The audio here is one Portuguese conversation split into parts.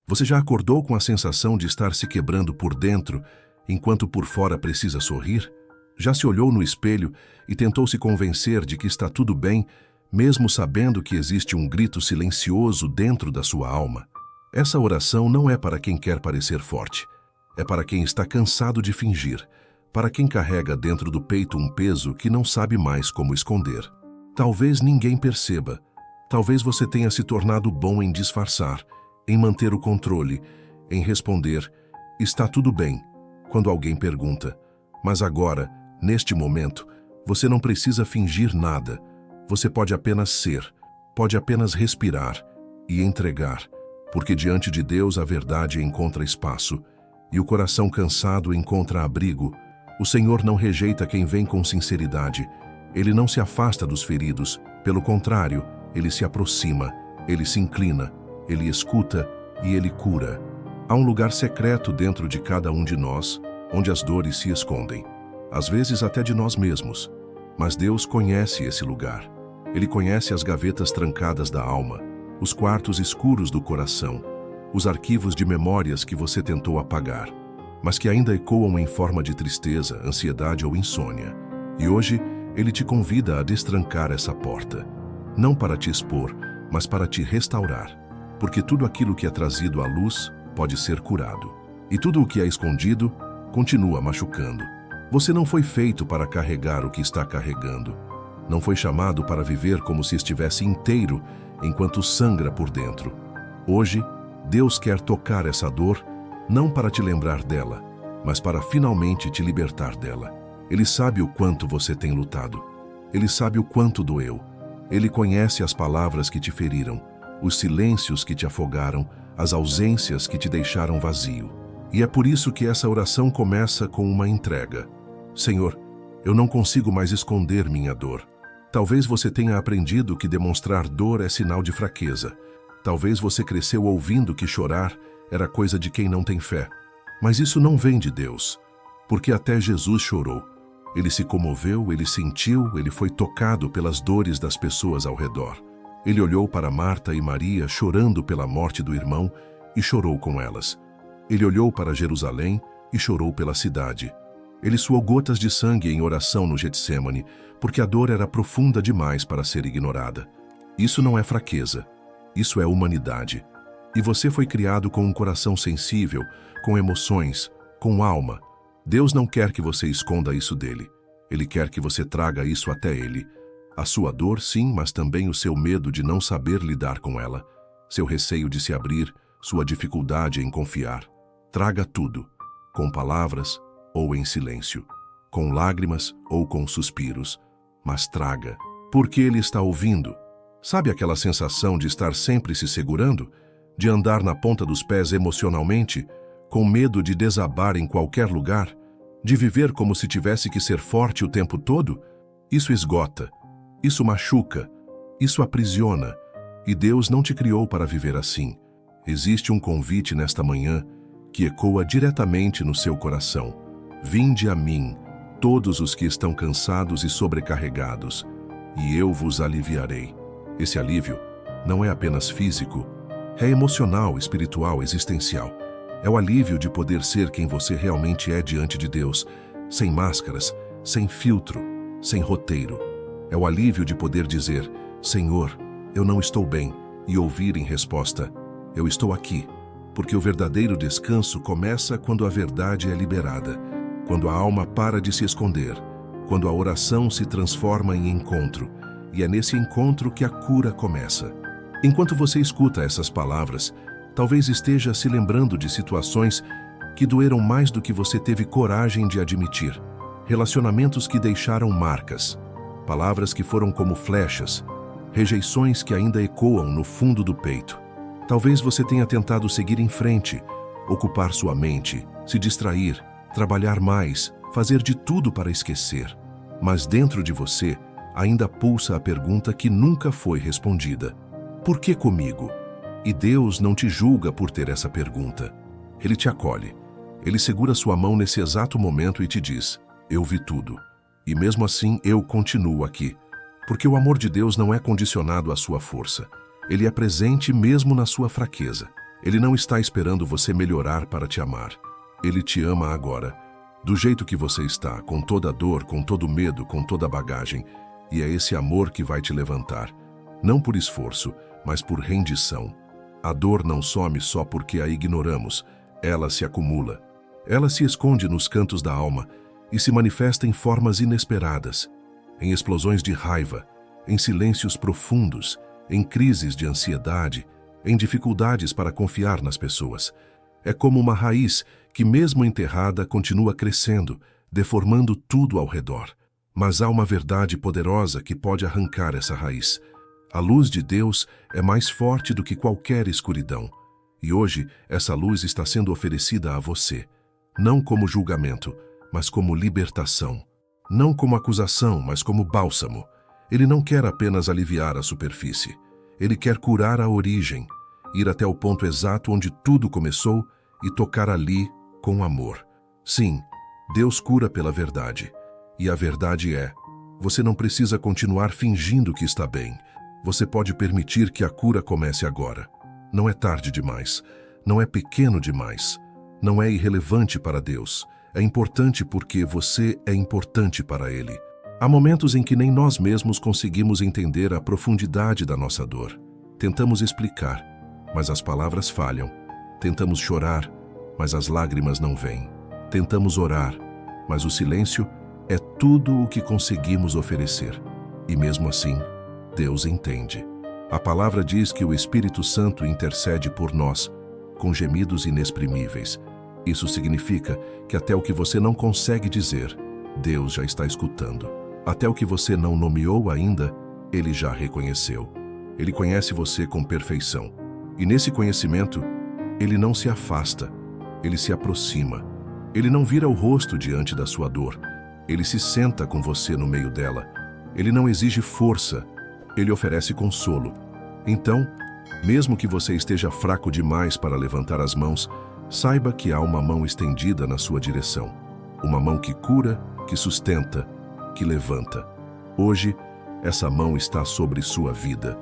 Você já acordou com a sensação de estar se quebrando por dentro, enquanto por fora precisa sorrir? Já se olhou no espelho e tentou se convencer de que está tudo bem, mesmo sabendo que existe um grito silencioso dentro da sua alma? Essa oração não é para quem quer parecer forte. É para quem está cansado de fingir, para quem carrega dentro do peito um peso que não sabe mais como esconder. Talvez ninguém perceba. Talvez você tenha se tornado bom em disfarçar, em manter o controle, em responder, está tudo bem, quando alguém pergunta. Mas agora, neste momento, você não precisa fingir nada. Você pode apenas ser, pode apenas respirar e entregar, porque diante de Deus a verdade encontra espaço e o coração cansado encontra abrigo. O Senhor não rejeita quem vem com sinceridade. Ele não se afasta dos feridos, pelo contrário, ele se aproxima, ele se inclina, ele escuta e ele cura. Há um lugar secreto dentro de cada um de nós, onde as dores se escondem, às vezes até de nós mesmos. Mas Deus conhece esse lugar. Ele conhece as gavetas trancadas da alma, os quartos escuros do coração, os arquivos de memórias que você tentou apagar, mas que ainda ecoam em forma de tristeza, ansiedade ou insônia. E hoje, Ele te convida a destrancar essa porta, não para te expor, mas para te restaurar, porque tudo aquilo que é trazido à luz pode ser curado, e tudo o que é escondido continua machucando. Você não foi feito para carregar o que está carregando. Não foi chamado para viver como se estivesse inteiro enquanto sangra por dentro. Hoje, Deus quer tocar essa dor, não para te lembrar dela, mas para finalmente te libertar dela. Ele sabe o quanto você tem lutado. Ele sabe o quanto doeu. Ele conhece as palavras que te feriram, os silêncios que te afogaram, as ausências que te deixaram vazio. E é por isso que essa oração começa com uma entrega. Senhor, eu não consigo mais esconder minha dor. Talvez você tenha aprendido que demonstrar dor é sinal de fraqueza. Talvez você cresceu ouvindo que chorar era coisa de quem não tem fé. Mas isso não vem de Deus, porque até Jesus chorou. Ele se comoveu, ele sentiu, ele foi tocado pelas dores das pessoas ao redor. Ele olhou para Marta e Maria chorando pela morte do irmão e chorou com elas. Ele olhou para Jerusalém e chorou pela cidade. Ele suou gotas de sangue em oração no Getsêmani, porque a dor era profunda demais para ser ignorada. Isso não é fraqueza, isso é humanidade. E você foi criado com um coração sensível, com emoções, com alma. Deus não quer que você esconda isso dele. Ele quer que você traga isso até ele. A sua dor, sim, mas também o seu medo de não saber lidar com ela, seu receio de se abrir, sua dificuldade em confiar. Traga tudo, com palavras ou em silêncio, com lágrimas ou com suspiros, mas traga, porque ele está ouvindo. Sabe aquela sensação de estar sempre se segurando? De andar na ponta dos pés emocionalmente, com medo de desabar em qualquer lugar? De viver como se tivesse que ser forte o tempo todo? Isso esgota, isso machuca, isso aprisiona. E Deus não te criou para viver assim. Existe um convite nesta manhã que ecoa diretamente no seu coração. Vinde a mim, todos os que estão cansados e sobrecarregados, e eu vos aliviarei. Esse alívio não é apenas físico, é emocional, espiritual, existencial. É o alívio de poder ser quem você realmente é diante de Deus, sem máscaras, sem filtro, sem roteiro. É o alívio de poder dizer, Senhor, eu não estou bem, e ouvir em resposta, eu estou aqui, porque o verdadeiro descanso começa quando a verdade é liberada, quando a alma para de se esconder, quando a oração se transforma em encontro, e é nesse encontro que a cura começa. Enquanto você escuta essas palavras, talvez esteja se lembrando de situações que doeram mais do que você teve coragem de admitir, relacionamentos que deixaram marcas, palavras que foram como flechas, rejeições que ainda ecoam no fundo do peito. Talvez você tenha tentado seguir em frente, ocupar sua mente, se distrair, trabalhar mais, fazer de tudo para esquecer. Mas dentro de você ainda pulsa a pergunta que nunca foi respondida. Por que comigo? E Deus não te julga por ter essa pergunta. Ele te acolhe. Ele segura sua mão nesse exato momento e te diz, eu vi tudo. E mesmo assim eu continuo aqui. Porque o amor de Deus não é condicionado à sua força. Ele é presente mesmo na sua fraqueza. Ele não está esperando você melhorar para te amar. Ele te ama agora, do jeito que você está, com toda a dor, com todo o medo, com toda a bagagem. E é esse amor que vai te levantar, não por esforço, mas por rendição. A dor não some só porque a ignoramos, ela se acumula. Ela se esconde nos cantos da alma e se manifesta em formas inesperadas, em explosões de raiva, em silêncios profundos, em crises de ansiedade, em dificuldades para confiar nas pessoas. É como uma raiz que, mesmo enterrada, continua crescendo, deformando tudo ao redor. Mas há uma verdade poderosa que pode arrancar essa raiz. A luz de Deus é mais forte do que qualquer escuridão. E hoje, essa luz está sendo oferecida a você, não como julgamento, mas como libertação. Não como acusação, mas como bálsamo. Ele não quer apenas aliviar a superfície. Ele quer curar a origem, ir até o ponto exato onde tudo começou e tocar ali com amor. Sim, Deus cura pela verdade. E a verdade é, você não precisa continuar fingindo que está bem. Você pode permitir que a cura comece agora. Não é tarde demais. Não é pequeno demais. Não é irrelevante para Deus. É importante porque você é importante para Ele. Há momentos em que nem nós mesmos conseguimos entender a profundidade da nossa dor. Tentamos explicar, mas as palavras falham. Tentamos chorar, mas as lágrimas não vêm. Tentamos orar, mas o silêncio é tudo o que conseguimos oferecer. E mesmo assim, Deus entende. A palavra diz que o Espírito Santo intercede por nós, com gemidos inexprimíveis. Isso significa que até o que você não consegue dizer, Deus já está escutando. Até o que você não nomeou ainda, Ele já reconheceu. Ele conhece você com perfeição. E nesse conhecimento, Ele não se afasta, Ele se aproxima. Ele não vira o rosto diante da sua dor. Ele se senta com você no meio dela. Ele não exige força, Ele oferece consolo. Então, mesmo que você esteja fraco demais para levantar as mãos, saiba que há uma mão estendida na sua direção. Uma mão que cura, que sustenta, que levanta. Hoje, essa mão está sobre sua vida.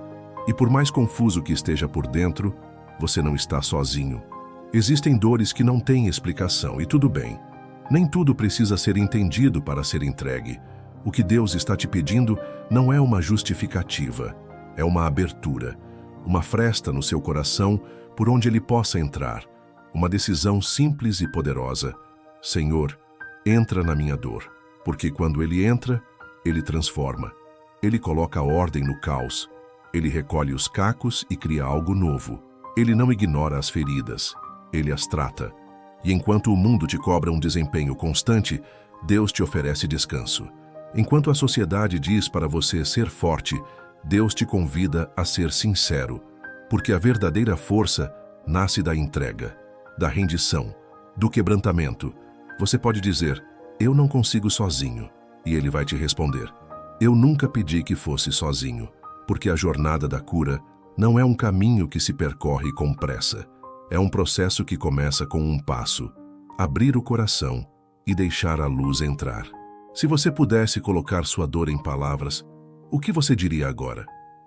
E por mais confuso que esteja por dentro, você não está sozinho. Existem dores que não têm explicação, e tudo bem. Nem tudo precisa ser entendido para ser entregue. O que Deus está te pedindo não é uma justificativa, é uma abertura, uma fresta no seu coração por onde Ele possa entrar. Uma decisão simples e poderosa. Senhor, entra na minha dor, porque quando Ele entra, Ele transforma. Ele coloca ordem no caos. Ele recolhe os cacos e cria algo novo. Ele não ignora as feridas, Ele as trata. E enquanto o mundo te cobra um desempenho constante, Deus te oferece descanso. Enquanto a sociedade diz para você ser forte, Deus te convida a ser sincero, porque a verdadeira força nasce da entrega, da rendição, do quebrantamento. Você pode dizer, eu não consigo sozinho, e Ele vai te responder, eu nunca pedi que fosse sozinho, porque a jornada da cura não é um caminho que se percorre com pressa. É um processo que começa com um passo, abrir o coração e deixar a luz entrar. Se você pudesse colocar sua dor em palavras, o que você diria agora?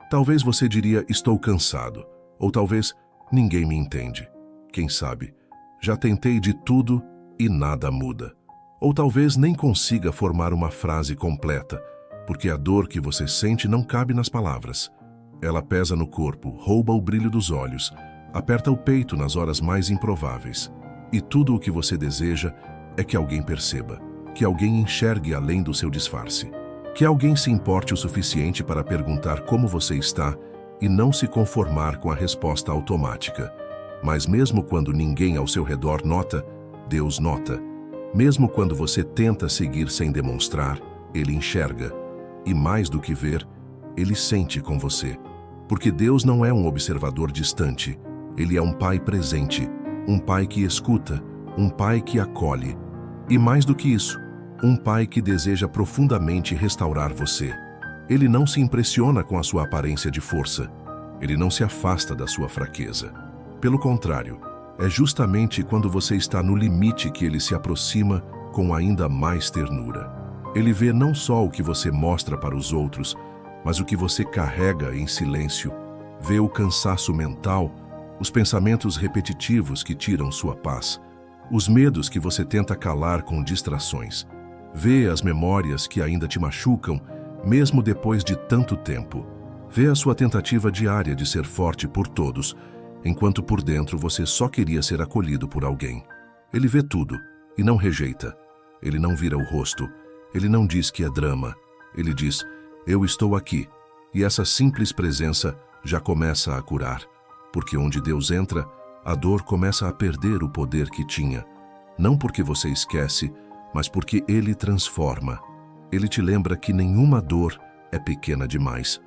Talvez você diria, estou cansado, ou talvez, ninguém me entende. Quem sabe, já tentei de tudo e nada muda. Ou talvez nem consiga formar uma frase completa, porque a dor que você sente não cabe nas palavras. Ela pesa no corpo, rouba o brilho dos olhos, aperta o peito nas horas mais improváveis. E tudo o que você deseja é que alguém perceba, que alguém enxergue além do seu disfarce, que alguém se importe o suficiente para perguntar como você está e não se conformar com a resposta automática. Mas mesmo quando ninguém ao seu redor nota, Deus nota. Mesmo quando você tenta seguir sem demonstrar, Ele enxerga. E mais do que ver, Ele sente com você. Porque Deus não é um observador distante. Ele é um Pai presente, um Pai que escuta, um Pai que acolhe. E mais do que isso, um Pai que deseja profundamente restaurar você. Ele não se impressiona com a sua aparência de força. Ele não se afasta da sua fraqueza. Pelo contrário, é justamente quando você está no limite que Ele se aproxima com ainda mais ternura. Ele vê não só o que você mostra para os outros, mas o que você carrega em silêncio. Vê o cansaço mental, os pensamentos repetitivos que tiram sua paz, os medos que você tenta calar com distrações. Vê as memórias que ainda te machucam, mesmo depois de tanto tempo. Vê a sua tentativa diária de ser forte por todos, enquanto por dentro você só queria ser acolhido por alguém. Ele vê tudo e não rejeita. Ele não vira o rosto. Ele não diz que é drama. Ele diz, eu estou aqui. E essa simples presença já começa a curar. Porque onde Deus entra, a dor começa a perder o poder que tinha. Não porque você esquece, mas porque Ele transforma. Ele te lembra que nenhuma dor é pequena demais.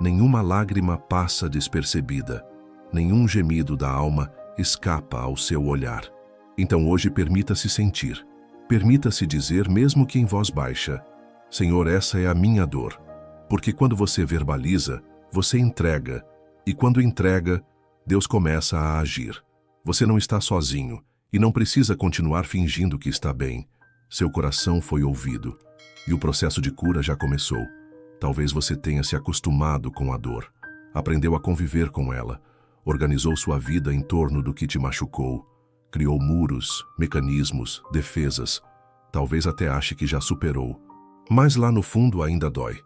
Nenhuma lágrima passa despercebida. Nenhum gemido da alma escapa ao seu olhar. Então hoje permita-se sentir. Permita-se dizer, mesmo que em voz baixa, Senhor, essa é a minha dor. Porque quando você verbaliza, você entrega. E quando entrega, Deus começa a agir. Você não está sozinho e não precisa continuar fingindo que está bem. Seu coração foi ouvido e o processo de cura já começou. Talvez você tenha se acostumado com a dor, aprendeu a conviver com ela, organizou sua vida em torno do que te machucou, criou muros, mecanismos, defesas. Talvez até ache que já superou. Mas lá no fundo ainda dói.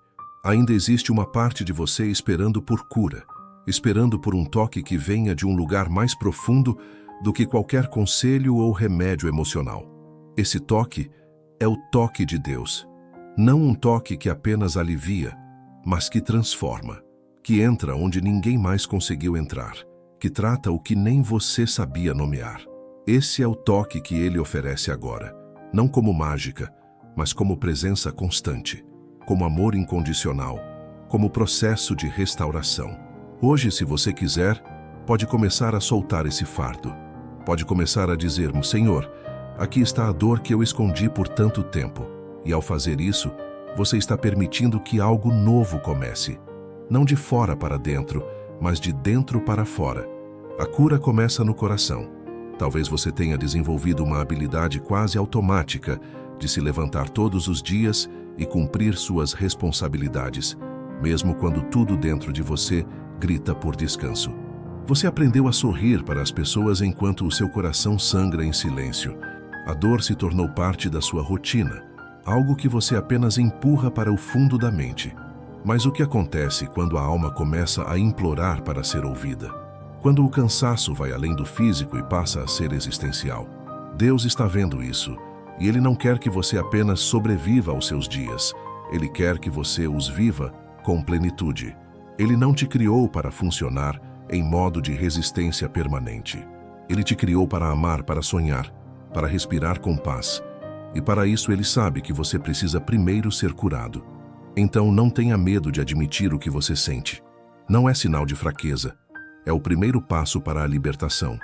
Ainda existe uma parte de você esperando por cura, esperando por um toque que venha de um lugar mais profundo do que qualquer conselho ou remédio emocional. Esse toque é o toque de Deus. Não um toque que apenas alivia, mas que transforma, que entra onde ninguém mais conseguiu entrar, que trata o que nem você sabia nomear. Esse é o toque que Ele oferece agora, não como mágica, mas como presença constante, como amor incondicional, como processo de restauração. Hoje, se você quiser, pode começar a soltar esse fardo. Pode começar a dizer, Senhor, aqui está a dor que eu escondi por tanto tempo. E ao fazer isso, você está permitindo que algo novo comece. Não de fora para dentro, mas de dentro para fora. A cura começa no coração. Talvez você tenha desenvolvido uma habilidade quase automática de se levantar todos os dias e cumprir suas responsabilidades, mesmo quando tudo dentro de você grita por descanso. Você aprendeu a sorrir para as pessoas enquanto o seu coração sangra em silêncio. A dor se tornou parte da sua rotina, algo que você apenas empurra para o fundo da mente. Mas o que acontece quando a alma começa a implorar para ser ouvida? Quando o cansaço vai além do físico e passa a ser existencial? Deus está vendo isso, e Ele não quer que você apenas sobreviva aos seus dias. Ele quer que você os viva com plenitude. Ele não te criou para funcionar em modo de resistência permanente. Ele te criou para amar, para sonhar, para respirar com paz. E para isso Ele sabe que você precisa primeiro ser curado. Então não tenha medo de admitir o que você sente. Não é sinal de fraqueza. É o primeiro passo para a libertação.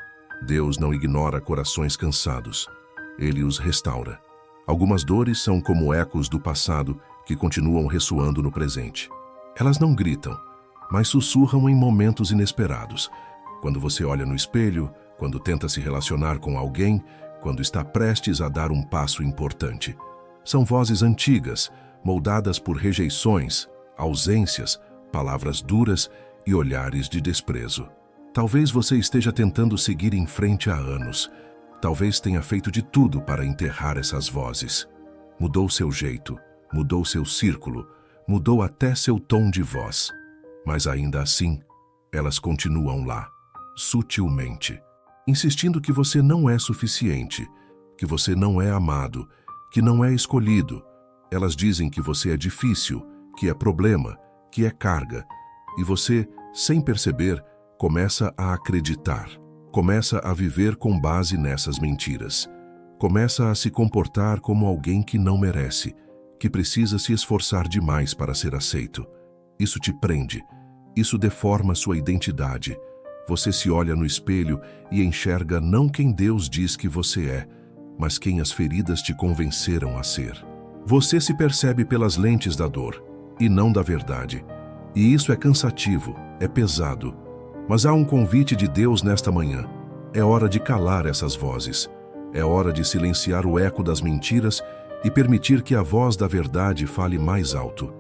Deus não ignora corações cansados. Ele os restaura. Algumas dores são como ecos do passado que continuam ressoando no presente. Elas não gritam, mas sussurram em momentos inesperados. Quando você olha no espelho, quando tenta se relacionar com alguém, quando está prestes a dar um passo importante. São vozes antigas, moldadas por rejeições, ausências, palavras duras e olhares de desprezo. Talvez você esteja tentando seguir em frente há anos. Talvez tenha feito de tudo para enterrar essas vozes. Mudou seu jeito, mudou seu círculo, mudou até seu tom de voz. Mas ainda assim, elas continuam lá, sutilmente, insistindo que você não é suficiente, que você não é amado, que não é escolhido. Elas dizem que você é difícil, que é problema, que é carga. E você, sem perceber, começa a acreditar. Começa a viver com base nessas mentiras. Começa a se comportar como alguém que não merece, que precisa se esforçar demais para ser aceito. Isso te prende. Isso deforma sua identidade. Você se olha no espelho e enxerga não quem Deus diz que você é, mas quem as feridas te convenceram a ser. Você se percebe pelas lentes da dor, e não da verdade. E isso é cansativo, é pesado. Mas há um convite de Deus nesta manhã. É hora de calar essas vozes. É hora de silenciar o eco das mentiras e permitir que a voz da verdade fale mais alto.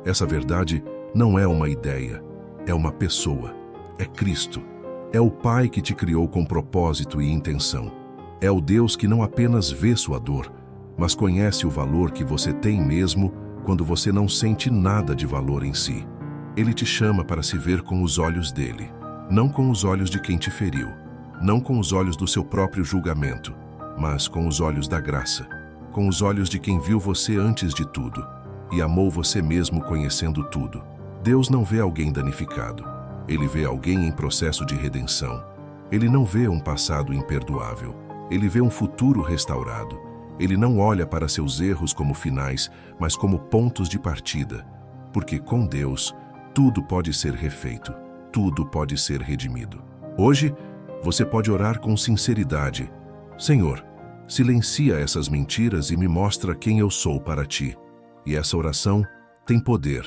Essa verdade não é uma ideia, é uma pessoa, é Cristo. É o Pai que te criou com propósito e intenção. É o Deus que não apenas vê sua dor, mas conhece o valor que você tem mesmo quando você não sente nada de valor em si. Ele te chama para se ver com os olhos dele, não com os olhos de quem te feriu, não com os olhos do seu próprio julgamento, mas com os olhos da graça, com os olhos de quem viu você antes de tudo e amou você mesmo conhecendo tudo. Deus não vê alguém danificado. Ele vê alguém em processo de redenção. Ele não vê um passado imperdoável. Ele vê um futuro restaurado. Ele não olha para seus erros como finais, mas como pontos de partida. Porque com Deus, tudo pode ser refeito. Tudo pode ser redimido. Hoje, você pode orar com sinceridade. Senhor, silencia essas mentiras e me mostra quem eu sou para ti. E essa oração tem poder,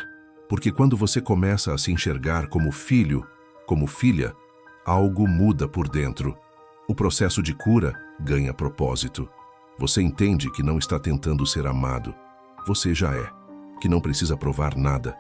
porque quando você começa a se enxergar como filho, como filha, algo muda por dentro. O processo de cura ganha propósito. Você entende que não está tentando ser amado. Você já é. Que não precisa provar nada.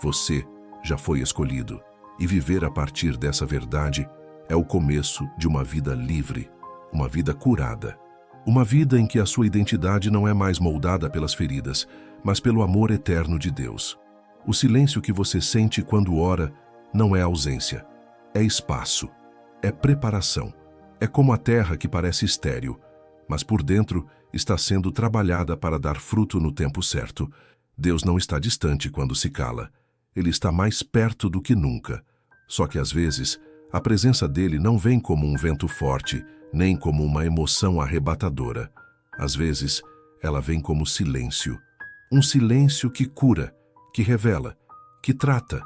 Você já foi escolhido. E viver a partir dessa verdade é o começo de uma vida livre, uma vida curada. Uma vida em que a sua identidade não é mais moldada pelas feridas, mas pelo amor eterno de Deus. O silêncio que você sente quando ora não é ausência, é espaço, é preparação. É como a terra que parece estéril, mas por dentro está sendo trabalhada para dar fruto no tempo certo. Deus não está distante quando se cala. Ele está mais perto do que nunca. Só que às vezes, a presença dele não vem como um vento forte, nem como uma emoção arrebatadora. Às vezes, ela vem como silêncio. Um silêncio que cura, que revela, que trata.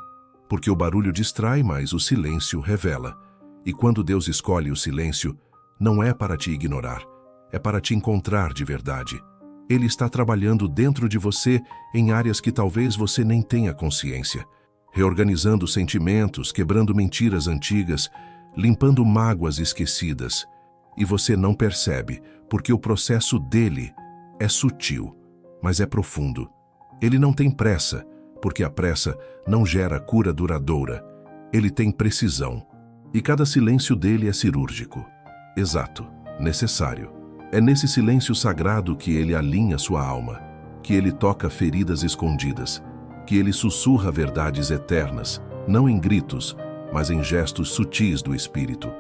Porque o barulho distrai, mas o silêncio revela. E quando Deus escolhe o silêncio, não é para te ignorar, é para te encontrar de verdade. Ele está trabalhando dentro de você em áreas que talvez você nem tenha consciência. Reorganizando sentimentos, quebrando mentiras antigas, limpando mágoas esquecidas. E você não percebe, porque o processo dele é sutil, mas é profundo. Ele não tem pressa, porque a pressa não gera cura duradoura. Ele tem precisão. E cada silêncio dele é cirúrgico. Exato, necessário. É nesse silêncio sagrado que ele alinha sua alma, que ele toca feridas escondidas, que ele sussurra verdades eternas, não em gritos, mas em gestos sutis do espírito.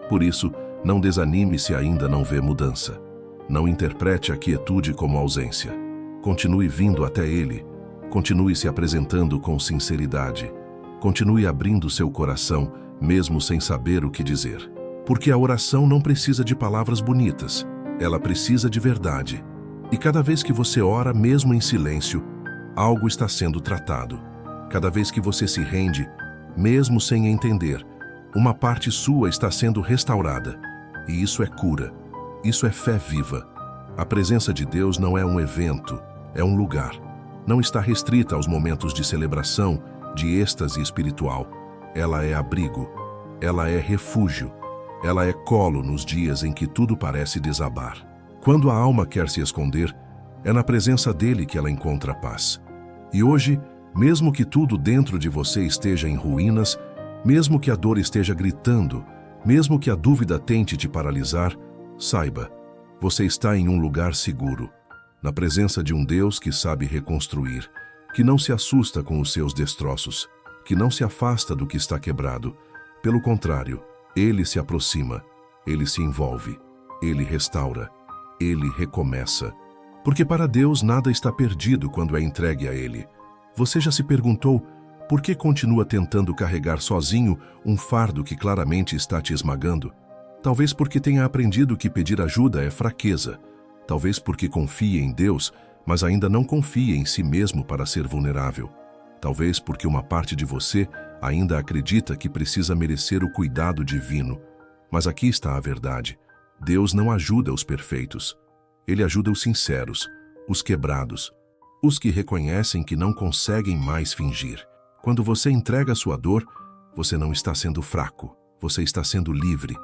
Por isso, não desanime se ainda não vê mudança. Não interprete a quietude como ausência. Continue vindo até ele. Continue se apresentando com sinceridade. Continue abrindo seu coração, mesmo sem saber o que dizer. Porque a oração não precisa de palavras bonitas. Ela precisa de verdade. E cada vez que você ora, mesmo em silêncio, algo está sendo tratado. Cada vez que você se rende, mesmo sem entender, uma parte sua está sendo restaurada. E isso é cura. Isso é fé viva. A presença de Deus não é um evento, é um lugar. Não está restrita aos momentos de celebração, de êxtase espiritual. Ela é abrigo. Ela é refúgio. Ela é colo nos dias em que tudo parece desabar. Quando a alma quer se esconder, é na presença dele que ela encontra paz. E hoje, mesmo que tudo dentro de você esteja em ruínas, mesmo que a dor esteja gritando, mesmo que a dúvida tente te paralisar, saiba, você está em um lugar seguro, na presença de um Deus que sabe reconstruir, que não se assusta com os seus destroços, que não se afasta do que está quebrado. Pelo contrário, ele se aproxima, ele se envolve, ele restaura, ele recomeça. Porque para Deus nada está perdido quando é entregue a ele. Você já se perguntou por que continua tentando carregar sozinho um fardo que claramente está te esmagando? Talvez porque tenha aprendido que pedir ajuda é fraqueza. Talvez porque confie em Deus, mas ainda não confia em si mesmo para ser vulnerável. Talvez porque uma parte de você ainda acredita que precisa merecer o cuidado divino. Mas aqui está a verdade. Deus não ajuda os perfeitos. Ele ajuda os sinceros, os quebrados, os que reconhecem que não conseguem mais fingir. Quando você entrega a sua dor, você não está sendo fraco, você está sendo livre.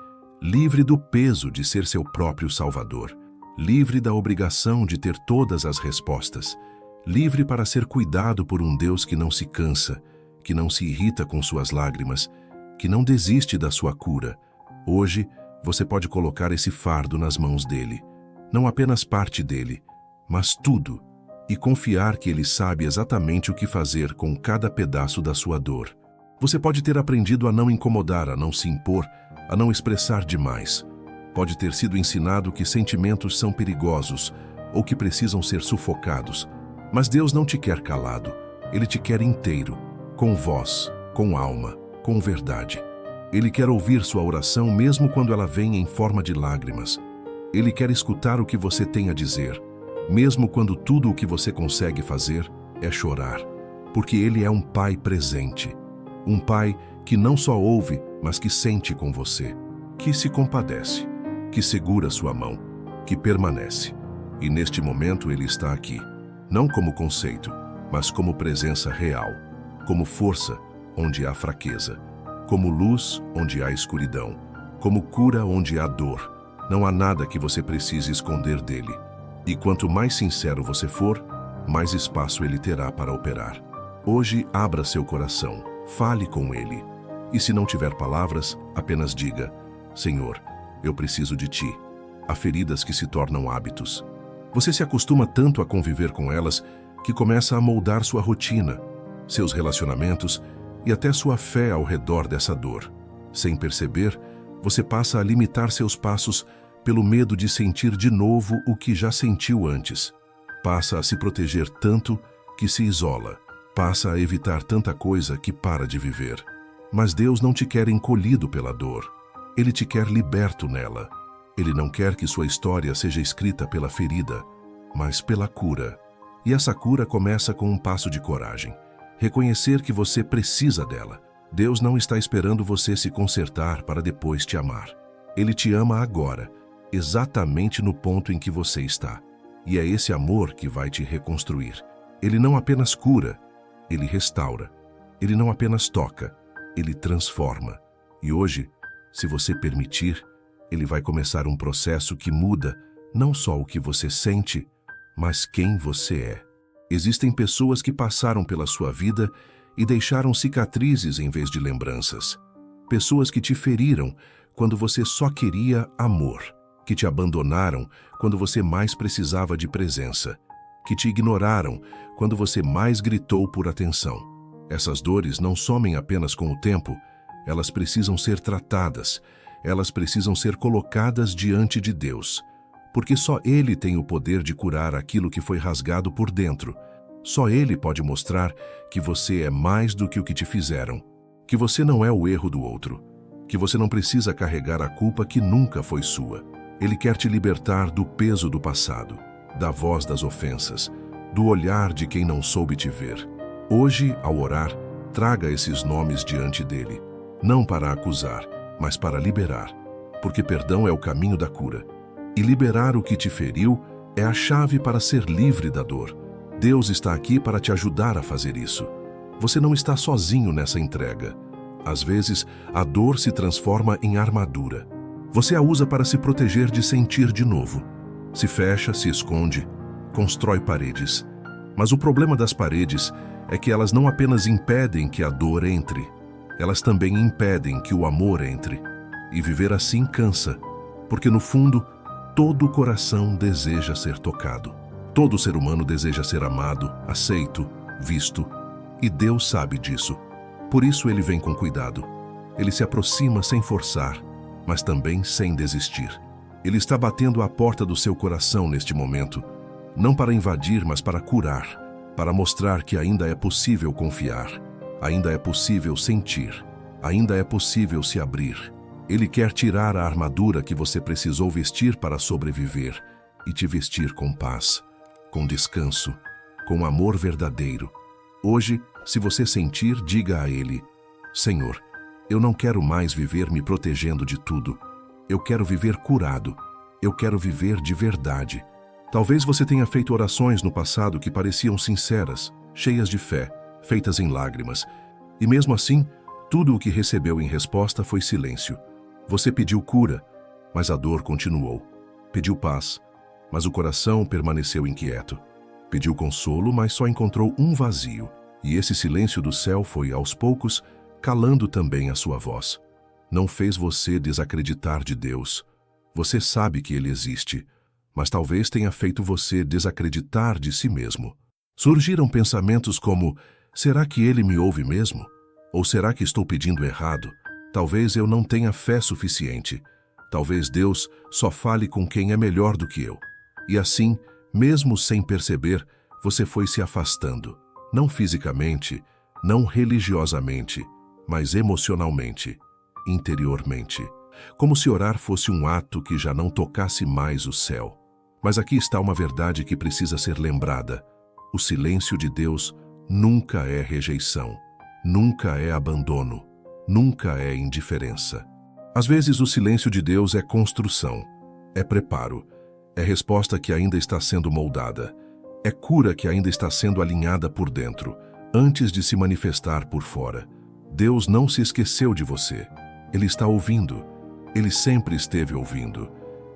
Livre do peso de ser seu próprio salvador. Livre da obrigação de ter todas as respostas. Livre para ser cuidado por um Deus que não se cansa, que não se irrita com suas lágrimas, que não desiste da sua cura. Hoje, você pode colocar esse fardo nas mãos dele. Não apenas parte dele, mas tudo. E confiar que ele sabe exatamente o que fazer com cada pedaço da sua dor. Você pode ter aprendido a não incomodar, a não se impor, a não expressar demais. Pode ter sido ensinado que sentimentos são perigosos ou que precisam ser sufocados. Mas Deus não te quer calado. Ele te quer inteiro, com voz, com alma, com verdade. Ele quer ouvir sua oração mesmo quando ela vem em forma de lágrimas. Ele quer escutar o que você tem a dizer, mesmo quando tudo o que você consegue fazer é chorar. Porque Ele é um Pai presente. Um Pai que não só ouve, mas que sente com você. Que se compadece, que segura sua mão, que permanece. E neste momento Ele está aqui, não como conceito, mas como presença real, como força onde há fraqueza, como luz onde há escuridão, como cura onde há dor. Não há nada que você precise esconder dele. E quanto mais sincero você for, mais espaço ele terá para operar. Hoje, abra seu coração, fale com ele. E se não tiver palavras, apenas diga: Senhor, eu preciso de ti. Há feridas que se tornam hábitos. Você se acostuma tanto a conviver com elas que começa a moldar sua rotina, seus relacionamentos e até sua fé ao redor dessa dor. Sem perceber, você passa a limitar seus passos pelo medo de sentir de novo o que já sentiu antes. Passa a se proteger tanto que se isola. Passa a evitar tanta coisa que para de viver. Mas Deus não te quer encolhido pela dor. Ele te quer liberto nela. Ele não quer que sua história seja escrita pela ferida, mas pela cura. E essa cura começa com um passo de coragem. Reconhecer que você precisa dela. Deus não está esperando você se consertar para depois te amar. Ele te ama agora, exatamente no ponto em que você está. E é esse amor que vai te reconstruir. Ele não apenas cura, ele restaura. Ele não apenas toca, ele transforma. E hoje, se você permitir, ele vai começar um processo que muda não só o que você sente, mas quem você é. Existem pessoas que passaram pela sua vida e deixaram cicatrizes em vez de lembranças. Pessoas que te feriram quando você só queria amor, que te abandonaram quando você mais precisava de presença, que te ignoraram quando você mais gritou por atenção. Essas dores não somem apenas com o tempo, elas precisam ser tratadas, elas precisam ser colocadas diante de Deus, porque só Ele tem o poder de curar aquilo que foi rasgado por dentro. Só Ele pode mostrar que você é mais do que o que te fizeram, que você não é o erro do outro, que você não precisa carregar a culpa que nunca foi sua. Ele quer te libertar do peso do passado, da voz das ofensas, do olhar de quem não soube te ver. Hoje, ao orar, traga esses nomes diante dele, não para acusar, mas para liberar, porque perdão é o caminho da cura. E liberar o que te feriu é a chave para ser livre da dor. Deus está aqui para te ajudar a fazer isso. Você não está sozinho nessa entrega. Às vezes, a dor se transforma em armadura. Você a usa para se proteger de sentir de novo. Se fecha, se esconde, constrói paredes. Mas o problema das paredes é que elas não apenas impedem que a dor entre, elas também impedem que o amor entre. E viver assim cansa, porque no fundo, todo coração deseja ser tocado. Todo ser humano deseja ser amado, aceito, visto. E Deus sabe disso. Por isso ele vem com cuidado. Ele se aproxima sem forçar, mas também sem desistir. Ele está batendo à porta do seu coração neste momento, não para invadir, mas para curar, para mostrar que ainda é possível confiar, ainda é possível sentir, ainda é possível se abrir. Ele quer tirar a armadura que você precisou vestir para sobreviver e te vestir com paz, com descanso, com amor verdadeiro. Hoje, se você sentir, diga a Ele: Senhor, eu não quero mais viver me protegendo de tudo. Eu quero viver curado. Eu quero viver de verdade. Talvez você tenha feito orações no passado que pareciam sinceras, cheias de fé, feitas em lágrimas. E mesmo assim, tudo o que recebeu em resposta foi silêncio. Você pediu cura, mas a dor continuou. Pediu paz, mas o coração permaneceu inquieto. Pediu consolo, mas só encontrou um vazio. E esse silêncio do céu foi, aos poucos, calando também a sua voz. Não fez você desacreditar de Deus. Você sabe que Ele existe, mas talvez tenha feito você desacreditar de si mesmo. Surgiram pensamentos como: será que Ele me ouve mesmo? Ou será que estou pedindo errado? Talvez eu não tenha fé suficiente. Talvez Deus só fale com quem é melhor do que eu. E assim, mesmo sem perceber, você foi se afastando. Não fisicamente, não religiosamente, mas emocionalmente, interiormente. Como se orar fosse um ato que já não tocasse mais o céu. Mas aqui está uma verdade que precisa ser lembrada. O silêncio de Deus nunca é rejeição, nunca é abandono, nunca é indiferença. Às vezes o silêncio de Deus é construção, é preparo, é resposta que ainda está sendo moldada, é cura que ainda está sendo alinhada por dentro, antes de se manifestar por fora. Deus não se esqueceu de você. Ele está ouvindo. Ele sempre esteve ouvindo.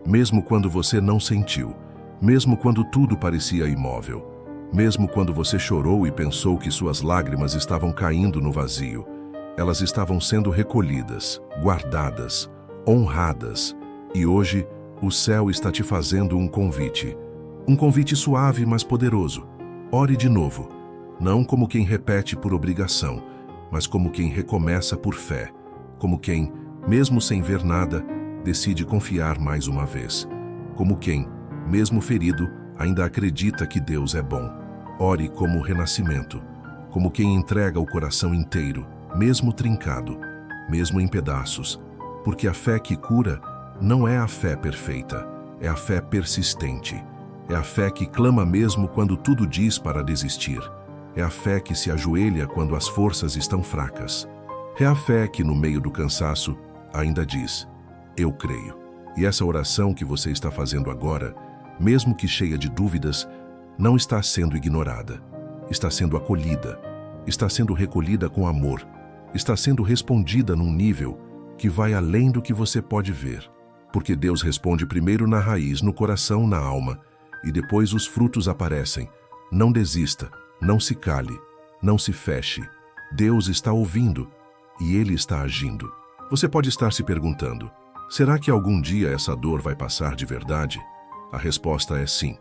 Mesmo quando você não sentiu, mesmo quando tudo parecia imóvel, mesmo quando você chorou e pensou que suas lágrimas estavam caindo no vazio, elas estavam sendo recolhidas, guardadas, honradas. E hoje, o céu está te fazendo um convite suave, mas poderoso. Ore de novo, não como quem repete por obrigação, mas como quem recomeça por fé, como quem, mesmo sem ver nada, decide confiar mais uma vez, como quem, mesmo ferido, ainda acredita que Deus é bom. Ore como renascimento, como quem entrega o coração inteiro, mesmo trincado, mesmo em pedaços, porque a fé que cura não é a fé perfeita, é a fé persistente, é a fé que clama mesmo quando tudo diz para desistir, é a fé que se ajoelha quando as forças estão fracas, é a fé que no meio do cansaço ainda diz: eu creio. E essa oração que você está fazendo agora, mesmo que cheia de dúvidas, não está sendo ignorada, está sendo acolhida, está sendo recolhida com amor, está sendo respondida num nível que vai além do que você pode ver. Porque Deus responde primeiro na raiz, no coração, na alma, e depois os frutos aparecem. Não desista, não se cale, não se feche. Deus está ouvindo e Ele está agindo. Você pode estar se perguntando: será que algum dia essa dor vai passar de verdade? A resposta é sim.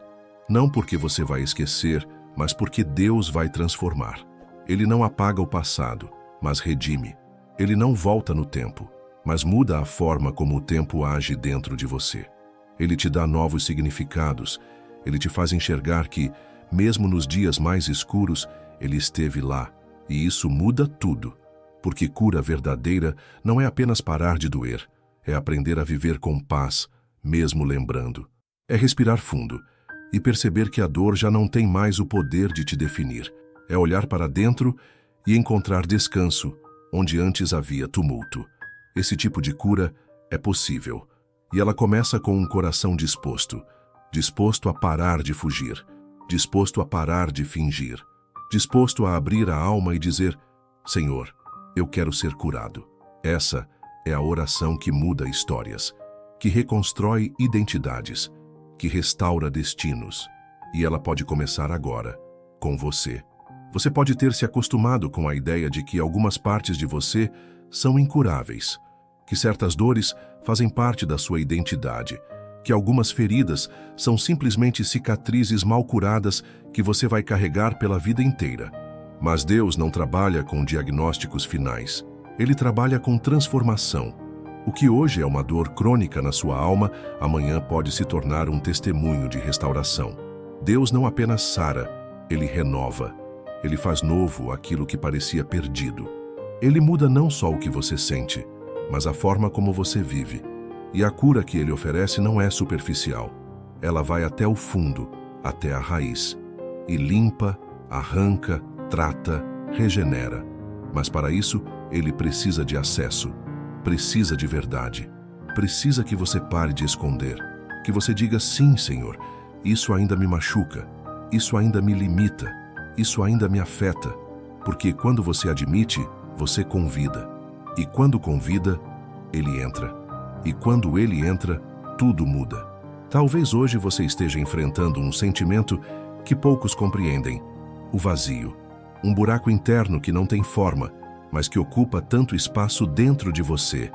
Não porque você vai esquecer, mas porque Deus vai transformar. Ele não apaga o passado, mas redime. Ele não volta no tempo, mas muda a forma como o tempo age dentro de você. Ele te dá novos significados. Ele te faz enxergar que, mesmo nos dias mais escuros, Ele esteve lá. E isso muda tudo. Porque cura verdadeira não é apenas parar de doer, é aprender a viver com paz, mesmo lembrando. É respirar fundo e perceber que a dor já não tem mais o poder de te definir. É olhar para dentro e encontrar descanso onde antes havia tumulto. Esse tipo de cura é possível. E ela começa com um coração disposto. Disposto a parar de fugir. Disposto a parar de fingir. Disposto a abrir a alma e dizer: Senhor, eu quero ser curado. Essa é a oração que muda histórias, que reconstrói identidades, que restaura destinos. E ela pode começar agora, com você. Você pode ter se acostumado com a ideia de que algumas partes de você são incuráveis, que certas dores fazem parte da sua identidade, que algumas feridas são simplesmente cicatrizes mal curadas que você vai carregar pela vida inteira. Mas Deus não trabalha com diagnósticos finais. Ele trabalha com transformação. O que hoje é uma dor crônica na sua alma, amanhã pode se tornar um testemunho de restauração. Deus não apenas sara, Ele renova. Ele faz novo aquilo que parecia perdido. Ele muda não só o que você sente, mas a forma como você vive. E a cura que Ele oferece não é superficial. Ela vai até o fundo, até a raiz. E limpa, arranca, trata, regenera. Mas para isso, Ele precisa de acesso. Precisa de verdade. Precisa que você pare de esconder. Que você diga: sim, Senhor, isso ainda me machuca. Isso ainda me limita. Isso ainda me afeta. Porque quando você admite, você convida. E quando convida, Ele entra. E quando Ele entra, tudo muda. Talvez hoje você esteja enfrentando um sentimento que poucos compreendem: o vazio. Um buraco interno que não tem forma, mas que ocupa tanto espaço dentro de você.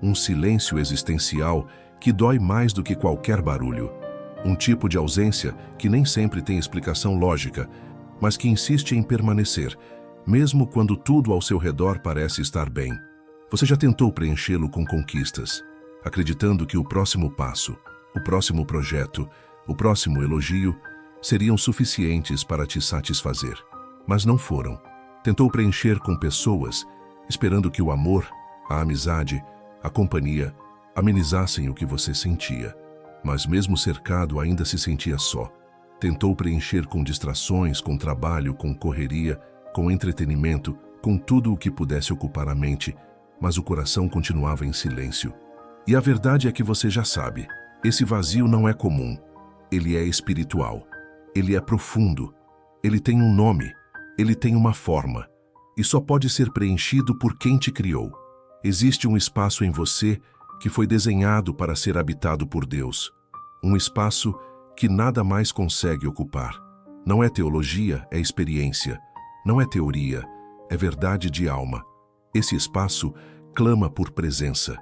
Um silêncio existencial que dói mais do que qualquer barulho. Um tipo de ausência que nem sempre tem explicação lógica, mas que insiste em permanecer, mesmo quando tudo ao seu redor parece estar bem. Você já tentou preenchê-lo com conquistas, acreditando que o próximo passo, o próximo projeto, o próximo elogio seriam suficientes para te satisfazer, mas não foram. Tentou preencher com pessoas, esperando que o amor, a amizade, a companhia amenizassem o que você sentia, mas mesmo cercado ainda se sentia só. Tentou preencher com distrações, com trabalho, com correria, com entretenimento, com tudo o que pudesse ocupar a mente, mas o coração continuava em silêncio. E a verdade é que você já sabe, esse vazio não é comum, ele é espiritual, ele é profundo, ele tem um nome, ele tem uma forma, e só pode ser preenchido por quem te criou. Existe um espaço em você que foi desenhado para ser habitado por Deus, um espaço que nada mais consegue ocupar. Não é teologia, é experiência. Não é teoria, é verdade de alma. Esse espaço clama por presença.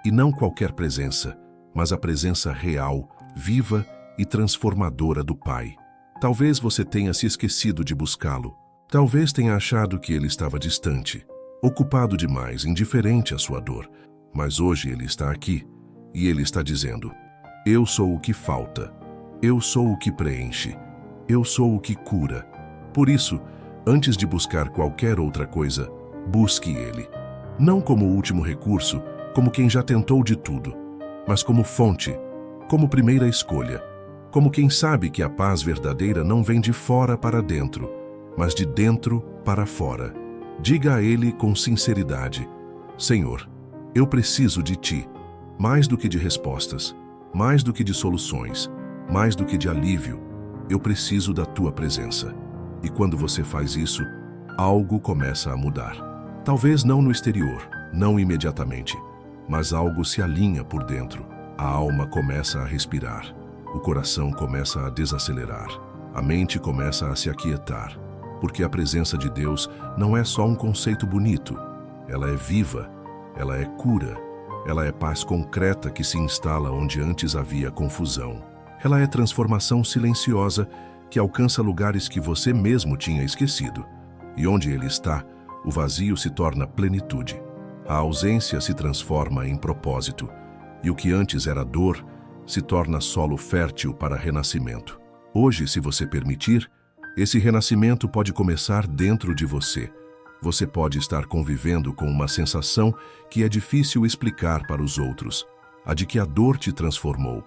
E não qualquer presença, mas a presença real, viva e transformadora do Pai. Talvez você tenha se esquecido de buscá-lo. Talvez tenha achado que ele estava distante, ocupado demais, indiferente à sua dor. Mas hoje ele está aqui, e ele está dizendo: eu sou o que falta. Eu sou o que preenche. Eu sou o que cura. Por isso, antes de buscar qualquer outra coisa, busque ele. Não como último recurso, como quem já tentou de tudo, mas como fonte, como primeira escolha, como quem sabe que a paz verdadeira não vem de fora para dentro, mas de dentro para fora. Diga a ele com sinceridade: Senhor, eu preciso de ti, mais do que de respostas, mais do que de soluções, mais do que de alívio. Eu preciso da tua presença. E quando você faz isso, algo começa a mudar. Talvez não no exterior, não imediatamente, mas algo se alinha por dentro. A alma começa a respirar, o coração começa a desacelerar, a mente começa a se aquietar, porque a presença de Deus não é só um conceito bonito, ela é viva, ela é cura, ela é paz concreta que se instala onde antes havia confusão. Ela é transformação silenciosa que alcança lugares que você mesmo tinha esquecido. E onde ele está, o vazio se torna plenitude. A ausência se transforma em propósito. E o que antes era dor, se torna solo fértil para renascimento. Hoje, se você permitir, esse renascimento pode começar dentro de você. Você pode estar convivendo com uma sensação que é difícil explicar para os outros, a de que a dor te transformou.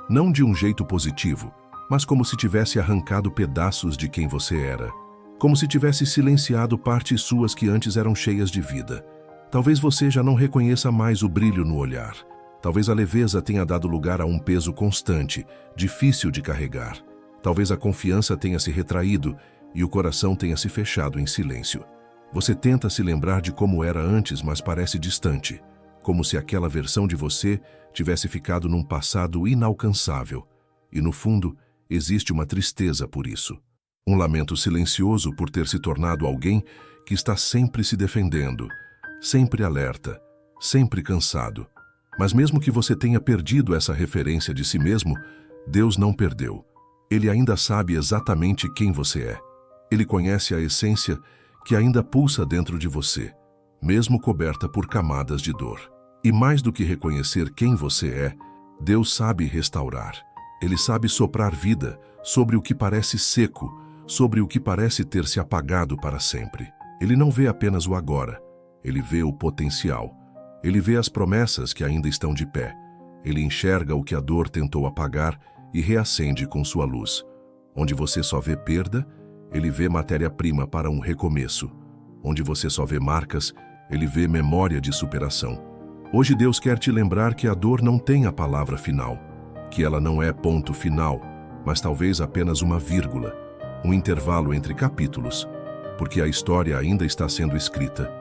Não de um jeito positivo, mas como se tivesse arrancado pedaços de quem você era. Como se tivesse silenciado partes suas que antes eram cheias de vida. Talvez você já não reconheça mais o brilho no olhar. Talvez a leveza tenha dado lugar a um peso constante, difícil de carregar. Talvez a confiança tenha se retraído e o coração tenha se fechado em silêncio. Você tenta se lembrar de como era antes, mas parece distante. Como se aquela versão de você tivesse ficado num passado inalcançável. E no fundo, existe uma tristeza por isso. Um lamento silencioso por ter se tornado alguém que está sempre se defendendo, sempre alerta, sempre cansado. Mas mesmo que você tenha perdido essa referência de si mesmo, Deus não perdeu. Ele ainda sabe exatamente quem você é. Ele conhece a essência que ainda pulsa dentro de você, mesmo coberta por camadas de dor. E mais do que reconhecer quem você é, Deus sabe restaurar. Ele sabe soprar vida sobre o que parece seco, sobre o que parece ter se apagado para sempre. Ele não vê apenas o agora, ele vê o potencial. Ele vê as promessas que ainda estão de pé. Ele enxerga o que a dor tentou apagar e reacende com sua luz. Onde você só vê perda, ele vê matéria-prima para um recomeço. Onde você só vê marcas, ele vê memória de superação. Hoje Deus quer te lembrar que a dor não tem a palavra final, que ela não é ponto final, mas talvez apenas uma vírgula, um intervalo entre capítulos, porque a história ainda está sendo escrita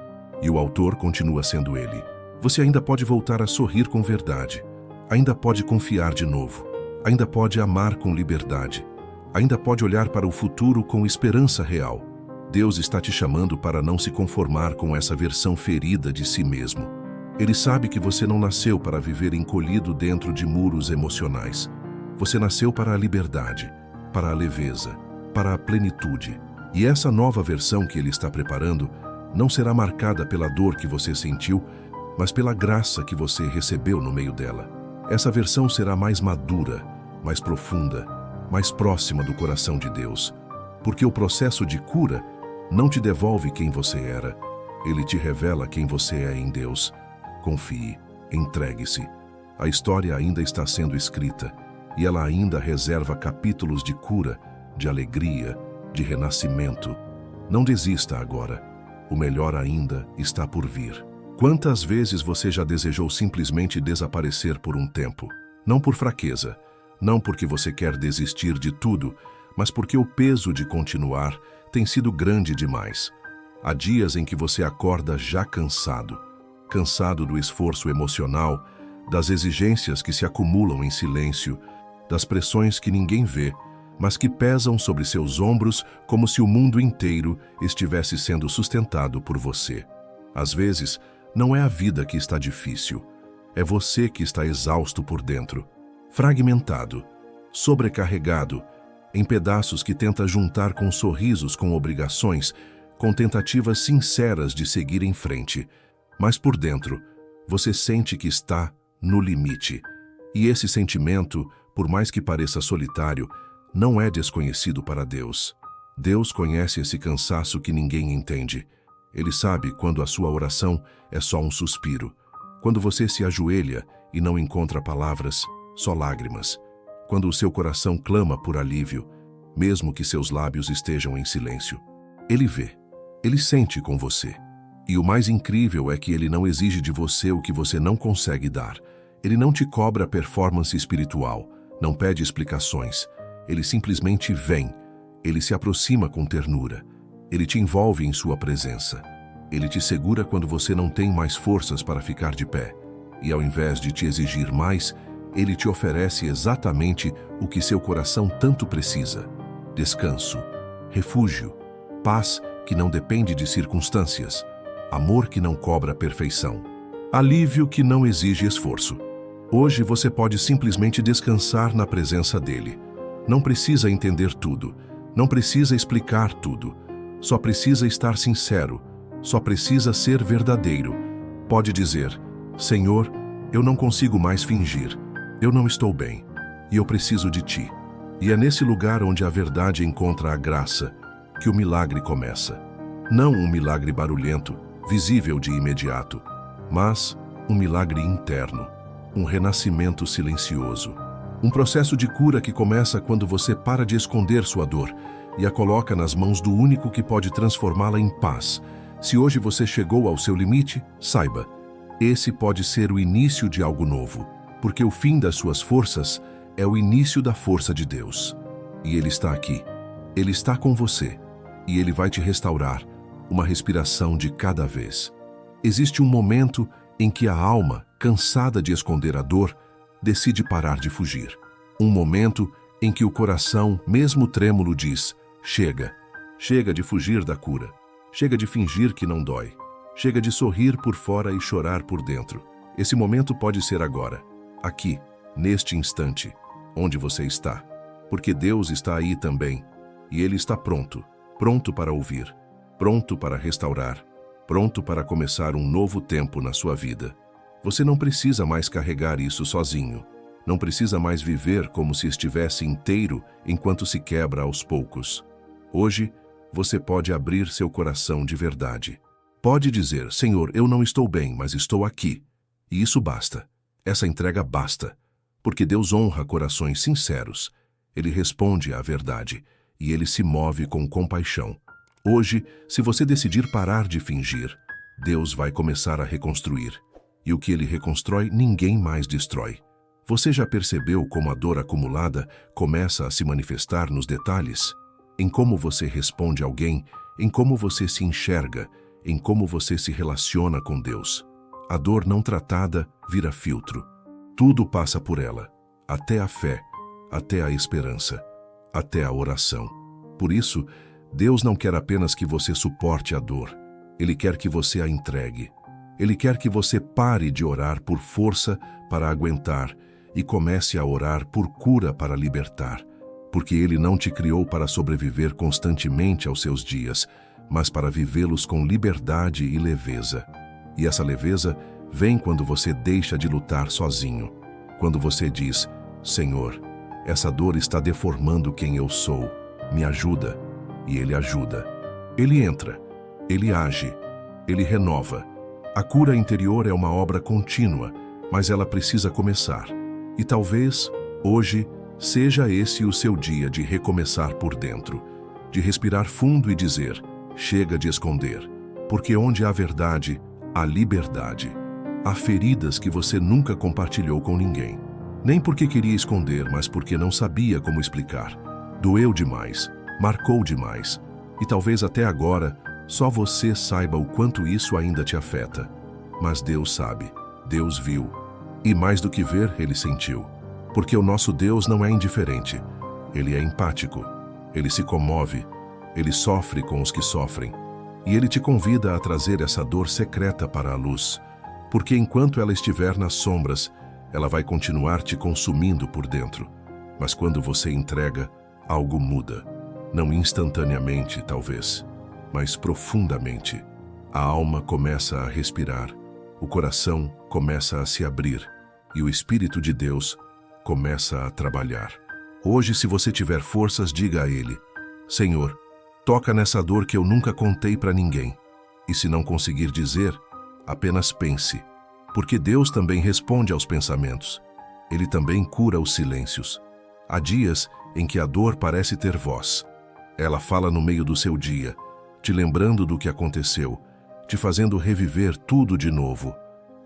e o autor continua sendo ele. Você ainda pode voltar a sorrir com verdade, ainda pode confiar de novo, ainda pode amar com liberdade, ainda pode olhar para o futuro com esperança real. Deus está te chamando para não se conformar com essa versão ferida de si mesmo. Ele sabe que você não nasceu para viver encolhido dentro de muros emocionais. Você nasceu para a liberdade, para a leveza, para a plenitude. E essa nova versão que Ele está preparando não será marcada pela dor que você sentiu, mas pela graça que você recebeu no meio dela. Essa versão será mais madura, mais profunda, mais próxima do coração de Deus. Porque o processo de cura não te devolve quem você era. Ele te revela quem você é em Deus. Confie, entregue-se. A história ainda está sendo escrita e ela ainda reserva capítulos de cura, de alegria, de renascimento. Não desista agora. O melhor ainda está por vir. Quantas vezes você já desejou simplesmente desaparecer por um tempo? Não por fraqueza, não porque você quer desistir de tudo, mas porque o peso de continuar tem sido grande demais. Há dias em que você acorda já cansado, cansado do esforço emocional, das exigências que se acumulam em silêncio, das pressões que ninguém vê, mas que pesam sobre seus ombros como se o mundo inteiro estivesse sendo sustentado por você. Às vezes, não é a vida que está difícil, é você que está exausto por dentro, fragmentado, sobrecarregado, em pedaços que tenta juntar com sorrisos, com obrigações, com tentativas sinceras de seguir em frente. Mas por dentro, você sente que está no limite. E esse sentimento, por mais que pareça solitário, não é desconhecido para Deus. Deus conhece esse cansaço que ninguém entende. Ele sabe quando a sua oração é só um suspiro, quando você se ajoelha e não encontra palavras, só lágrimas, quando o seu coração clama por alívio, mesmo que seus lábios estejam em silêncio. Ele vê, ele sente com você. E o mais incrível é que ele não exige de você o que você não consegue dar. Ele não te cobra performance espiritual, não pede explicações. Ele simplesmente vem, ele se aproxima com ternura. Ele te envolve em sua presença. Ele te segura quando você não tem mais forças para ficar de pé. E ao invés de te exigir mais, ele te oferece exatamente o que seu coração tanto precisa: descanso, refúgio, paz que não depende de circunstâncias, amor que não cobra perfeição, alívio que não exige esforço. Hoje você pode simplesmente descansar na presença dele. Não precisa entender tudo, não precisa explicar tudo, só precisa estar sincero, só precisa ser verdadeiro. Pode dizer: Senhor, eu não consigo mais fingir, eu não estou bem, e eu preciso de ti. E é nesse lugar onde a verdade encontra a graça que o milagre começa. Não um milagre barulhento, visível de imediato, mas um milagre interno, um renascimento silencioso. Um processo de cura que começa quando você para de esconder sua dor e a coloca nas mãos do único que pode transformá-la em paz. Se hoje você chegou ao seu limite, saiba, esse pode ser o início de algo novo, porque o fim das suas forças é o início da força de Deus. E Ele está aqui, Ele está com você, e Ele vai te restaurar, uma respiração de cada vez. Existe um momento em que a alma, cansada de esconder a dor, decide parar de fugir. Um momento em que o coração, mesmo trêmulo, diz: chega, chega de fugir da cura, chega de fingir que não dói, chega de sorrir por fora e chorar por dentro. Esse momento pode ser agora, aqui, neste instante, onde você está, porque Deus está aí também, e Ele está pronto, pronto para ouvir, pronto para restaurar, pronto para começar um novo tempo na sua vida. Você não precisa mais carregar isso sozinho, não precisa mais viver como se estivesse inteiro enquanto se quebra aos poucos. Hoje, você pode abrir seu coração de verdade. Pode dizer: Senhor, eu não estou bem, mas estou aqui. E isso basta. Essa entrega basta. Porque Deus honra corações sinceros. Ele responde à verdade e Ele se move com compaixão. Hoje, se você decidir parar de fingir, Deus vai começar a reconstruir. E o que Ele reconstrói, ninguém mais destrói. Você já percebeu como a dor acumulada começa a se manifestar nos detalhes? Em como você responde a alguém, em como você se enxerga, em como você se relaciona com Deus. A dor não tratada vira filtro. Tudo passa por ela, até a fé, até a esperança, até a oração. Por isso, Deus não quer apenas que você suporte a dor. Ele quer que você a entregue. Ele quer que você pare de orar por força para aguentar e comece a orar por cura para libertar. Porque Ele não te criou para sobreviver constantemente aos seus dias, mas para vivê-los com liberdade e leveza. E essa leveza vem quando você deixa de lutar sozinho. Quando você diz: Senhor, essa dor está deformando quem eu sou. Me ajuda. E Ele ajuda. Ele entra. Ele age. Ele renova. A cura interior é uma obra contínua, mas ela precisa começar. E talvez, hoje, seja esse o seu dia de recomeçar por dentro, de respirar fundo e dizer: chega de esconder, porque onde há verdade, há liberdade. Há feridas que você nunca compartilhou com ninguém. Nem porque queria esconder, mas porque não sabia como explicar. Doeu demais, marcou demais, e talvez até agora só você saiba o quanto isso ainda te afeta. Mas Deus sabe, Deus viu, e mais do que ver, Ele sentiu. Porque o nosso Deus não é indiferente, Ele é empático, Ele se comove, Ele sofre com os que sofrem, e Ele te convida a trazer essa dor secreta para a luz, porque enquanto ela estiver nas sombras, ela vai continuar te consumindo por dentro. Mas quando você entrega, algo muda. Não instantaneamente, talvez, mas profundamente. A alma começa a respirar, o coração começa a se abrir e o Espírito de Deus começa a trabalhar. Hoje, se você tiver forças, diga a Ele: Senhor, toca nessa dor que eu nunca contei para ninguém. E se não conseguir dizer, apenas pense, porque Deus também responde aos pensamentos. Ele também cura os silêncios. Há dias em que a dor parece ter voz. Ela fala no meio do seu dia, te lembrando do que aconteceu, te fazendo reviver tudo de novo.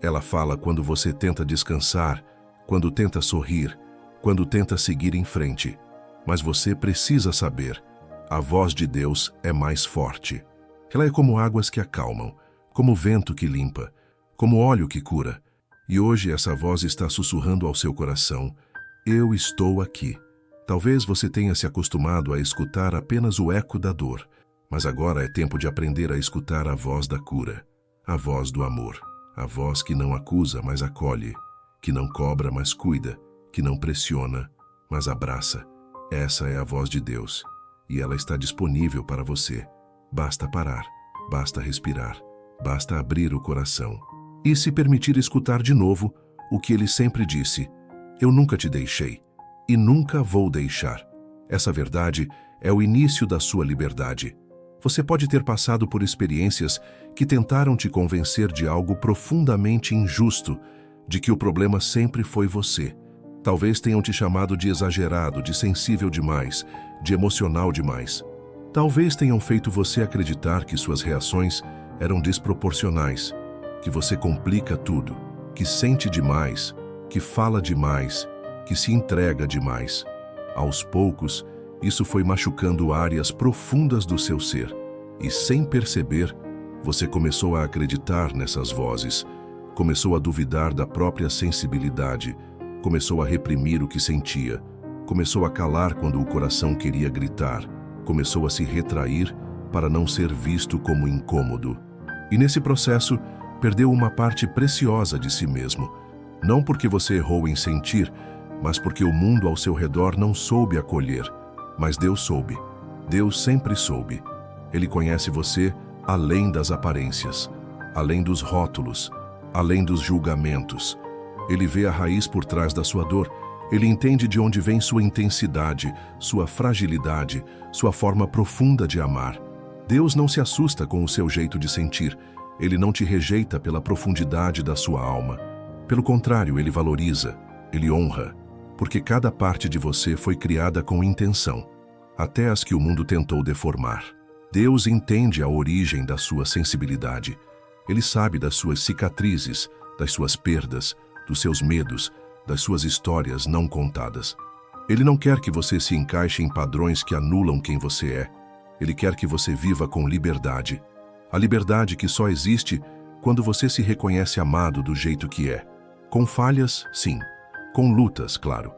Ela fala quando você tenta descansar, quando tenta sorrir, quando tenta seguir em frente. Mas você precisa saber, a voz de Deus é mais forte. Ela é como águas que acalmam, como vento que limpa, como óleo que cura. E hoje essa voz está sussurrando ao seu coração: eu estou aqui. Talvez você tenha se acostumado a escutar apenas o eco da dor, mas agora é tempo de aprender a escutar a voz da cura, a voz do amor, a voz que não acusa, mas acolhe, que não cobra, mas cuida, que não pressiona, mas abraça. Essa é a voz de Deus, e ela está disponível para você. Basta parar, basta respirar, basta abrir o coração e se permitir escutar de novo o que Ele sempre disse: eu nunca te deixei e nunca vou deixar. Essa verdade é o início da sua liberdade. Você pode ter passado por experiências que tentaram te convencer de algo profundamente injusto, de que o problema sempre foi você. Talvez tenham te chamado de exagerado, de sensível demais, de emocional demais. Talvez tenham feito você acreditar que suas reações eram desproporcionais, que você complica tudo, que sente demais, que fala demais, que se entrega demais. Aos poucos, isso foi machucando áreas profundas do seu ser. E sem perceber, você começou a acreditar nessas vozes, começou a duvidar da própria sensibilidade, começou a reprimir o que sentia, começou a calar quando o coração queria gritar, começou a se retrair para não ser visto como incômodo. E nesse processo, perdeu uma parte preciosa de si mesmo. Não porque você errou em sentir, mas porque o mundo ao seu redor não soube acolher. Mas Deus soube. Deus sempre soube. Ele conhece você além das aparências, além dos rótulos, além dos julgamentos. Ele vê a raiz por trás da sua dor. Ele entende de onde vem sua intensidade, sua fragilidade, sua forma profunda de amar. Deus não se assusta com o seu jeito de sentir. Ele não te rejeita pela profundidade da sua alma. Pelo contrário, Ele valoriza, Ele honra, porque cada parte de você foi criada com intenção, até as que o mundo tentou deformar. Deus entende a origem da sua sensibilidade. Ele sabe das suas cicatrizes, das suas perdas, dos seus medos, das suas histórias não contadas. Ele não quer que você se encaixe em padrões que anulam quem você é. Ele quer que você viva com liberdade. A liberdade que só existe quando você se reconhece amado do jeito que é. Com falhas, sim. Com lutas, claro.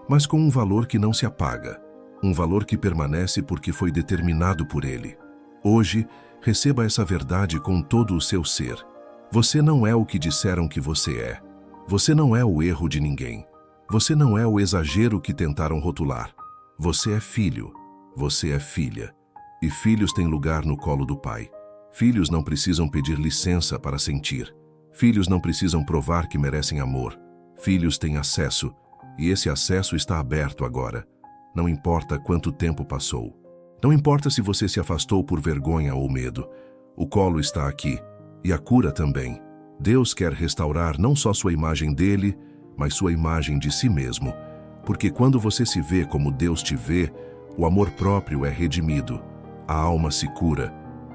Mas com um valor que não se apaga. um valor que permanece porque foi determinado por Ele. Hoje, receba essa verdade com todo o seu ser. Você não é o que disseram que você é. Você não é o erro de ninguém. Você não é o exagero que tentaram rotular. Você é filho. Você é filha. E filhos têm lugar no colo do Pai. Filhos não precisam pedir licença para sentir. Filhos não precisam provar que merecem amor. Filhos têm acesso, e esse acesso está aberto agora. Não importa quanto tempo passou. Não importa se você se afastou por vergonha ou medo. O colo está aqui, e a cura também. Deus quer restaurar não só sua imagem dele, mas sua imagem de si mesmo. Porque quando você se vê como Deus te vê, o amor próprio é redimido, a alma se cura,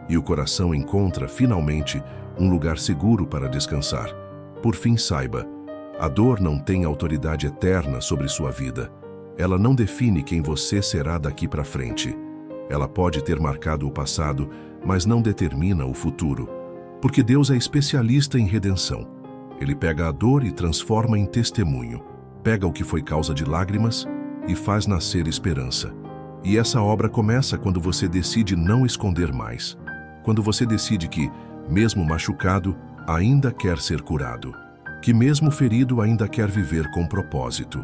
e o coração encontra, finalmente, um lugar seguro para descansar. Por fim, saiba, a dor não tem autoridade eterna sobre sua vida. Ela não define quem você será daqui para frente. Ela pode ter marcado o passado, mas não determina o futuro. Porque Deus é especialista em redenção. Ele pega a dor e transforma em testemunho. Pega o que foi causa de lágrimas e faz nascer esperança. E essa obra começa quando você decide não esconder mais. Quando você decide que, mesmo machucado, ainda quer ser curado. Que mesmo ferido ainda quer viver com propósito.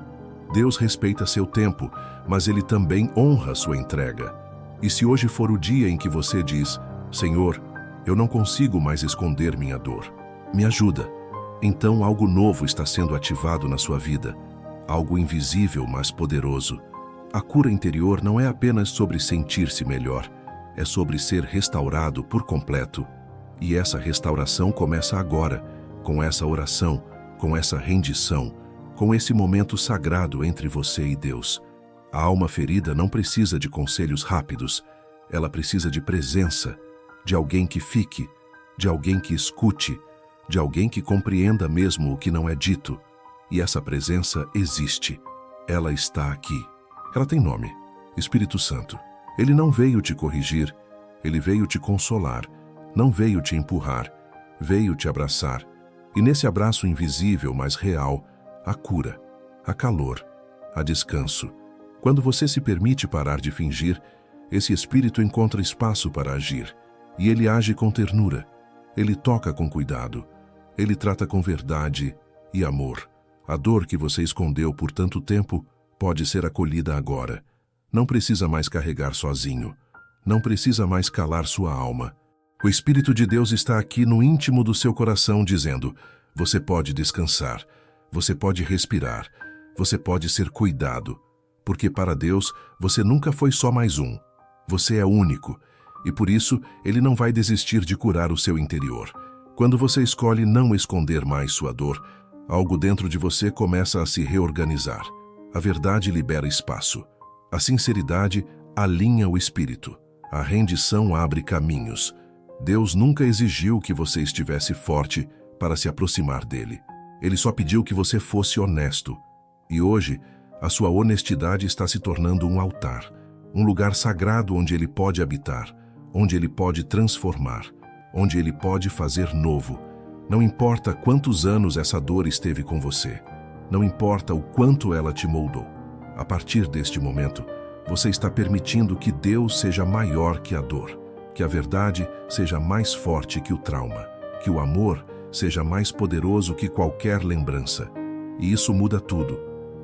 Deus respeita seu tempo, mas Ele também honra sua entrega. E se hoje for o dia em que você diz, Senhor, eu não consigo mais esconder minha dor. Me ajuda. Então algo novo está sendo ativado na sua vida. Algo invisível, mas poderoso. A cura interior não é apenas sobre sentir-se melhor. É sobre ser restaurado por completo. E essa restauração começa agora, com essa oração, com essa rendição, com esse momento sagrado entre você e Deus. A alma ferida não precisa de conselhos rápidos. Ela precisa de presença, de alguém que fique, de alguém que escute, de alguém que compreenda mesmo o que não é dito. E essa presença existe. Ela está aqui. Ela tem nome, Espírito Santo. Ele não veio te corrigir, ele veio te consolar, não veio te empurrar, veio te abraçar. E nesse abraço invisível, mas real, há cura, há calor, há descanso. Quando você se permite parar de fingir, esse Espírito encontra espaço para agir. E ele age com ternura, ele toca com cuidado, ele trata com verdade e amor. A dor que você escondeu por tanto tempo pode ser acolhida agora. Não precisa mais carregar sozinho. Não precisa mais calar sua alma. O Espírito de Deus está aqui no íntimo do seu coração dizendo, você pode descansar, você pode respirar, você pode ser cuidado. Porque para Deus, você nunca foi só mais um. Você é único. E por isso, Ele não vai desistir de curar o seu interior. Quando você escolhe não esconder mais sua dor, algo dentro de você começa a se reorganizar. A verdade libera espaço. A sinceridade alinha o espírito. A rendição abre caminhos. Deus nunca exigiu que você estivesse forte para se aproximar dele. Ele só pediu que você fosse honesto. E hoje, a sua honestidade está se tornando um altar, um lugar sagrado onde ele pode habitar, onde ele pode transformar, onde ele pode fazer novo. Não importa quantos anos essa dor esteve com você. Não importa o quanto ela te moldou. A partir deste momento, você está permitindo que Deus seja maior que a dor, que a verdade seja mais forte que o trauma, que o amor seja mais poderoso que qualquer lembrança. E isso muda tudo.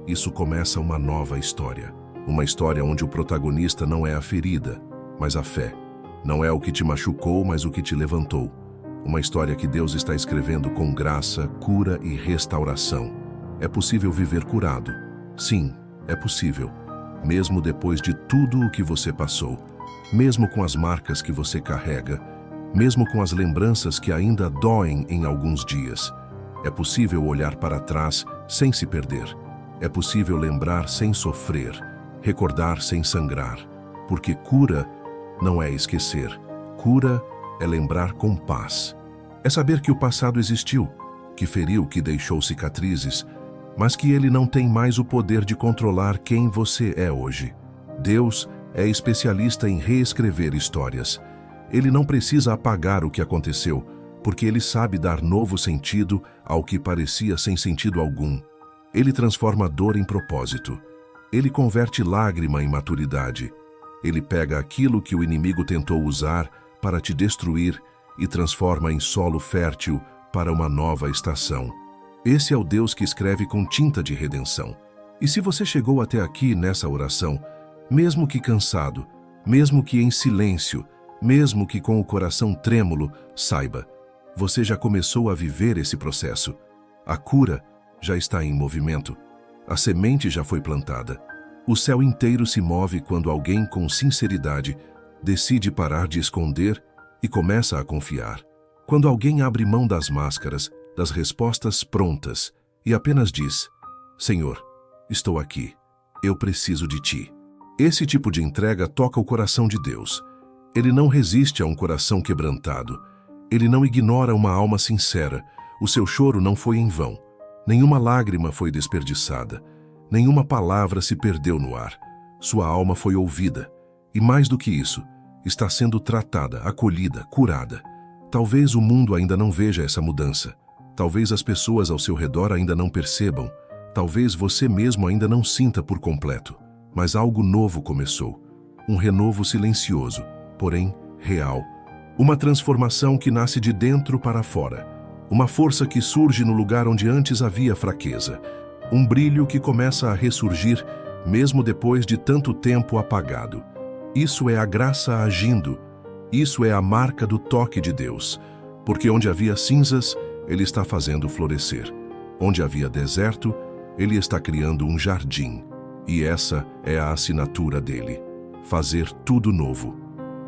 Isso começa uma nova história. Uma história onde o protagonista não é a ferida, mas a fé. Não é o que te machucou, mas o que te levantou. Uma história que Deus está escrevendo com graça, cura e restauração. É possível viver curado. Sim, é possível. Mesmo depois de tudo o que você passou. Mesmo com as marcas que você carrega. Mesmo com as lembranças que ainda doem em alguns dias. É possível olhar para trás sem se perder. É possível lembrar sem sofrer. Recordar sem sangrar. Porque cura não é esquecer. Cura é lembrar com paz. É saber que o passado existiu, que feriu, que deixou cicatrizes, mas que ele não tem mais o poder de controlar quem você é hoje. Deus é especialista em reescrever histórias. Ele não precisa apagar o que aconteceu, porque ele sabe dar novo sentido ao que parecia sem sentido algum. Ele transforma dor em propósito. Ele converte lágrima em maturidade. Ele pega aquilo que o inimigo tentou usar para te destruir e transforma em solo fértil para uma nova estação. Esse é o Deus que escreve com tinta de redenção. E se você chegou até aqui nessa oração, mesmo que cansado, mesmo que em silêncio, mesmo que com o coração trêmulo, saiba, você já começou a viver esse processo. A cura já está em movimento. A semente já foi plantada. O céu inteiro se move quando alguém com sinceridade decide parar de esconder e começa a confiar. Quando alguém abre mão das máscaras, das respostas prontas e apenas diz: Senhor, estou aqui. Eu preciso de ti. Esse tipo de entrega toca o coração de Deus. Ele não resiste a um coração quebrantado. Ele não ignora uma alma sincera. O seu choro não foi em vão. Nenhuma lágrima foi desperdiçada. Nenhuma palavra se perdeu no ar. Sua alma foi ouvida. E mais do que isso, está sendo tratada, acolhida, curada. Talvez o mundo ainda não veja essa mudança. Talvez as pessoas ao seu redor ainda não percebam. Talvez você mesmo ainda não sinta por completo. Mas algo novo começou. Um renovo silencioso, porém real. Uma transformação que nasce de dentro para fora. Uma força que surge no lugar onde antes havia fraqueza. Um brilho que começa a ressurgir, mesmo depois de tanto tempo apagado. Isso é a graça agindo. Isso é a marca do toque de Deus. Porque onde havia cinzas, Ele está fazendo florescer. Onde havia deserto, Ele está criando um jardim. E essa é a assinatura dele: fazer tudo novo.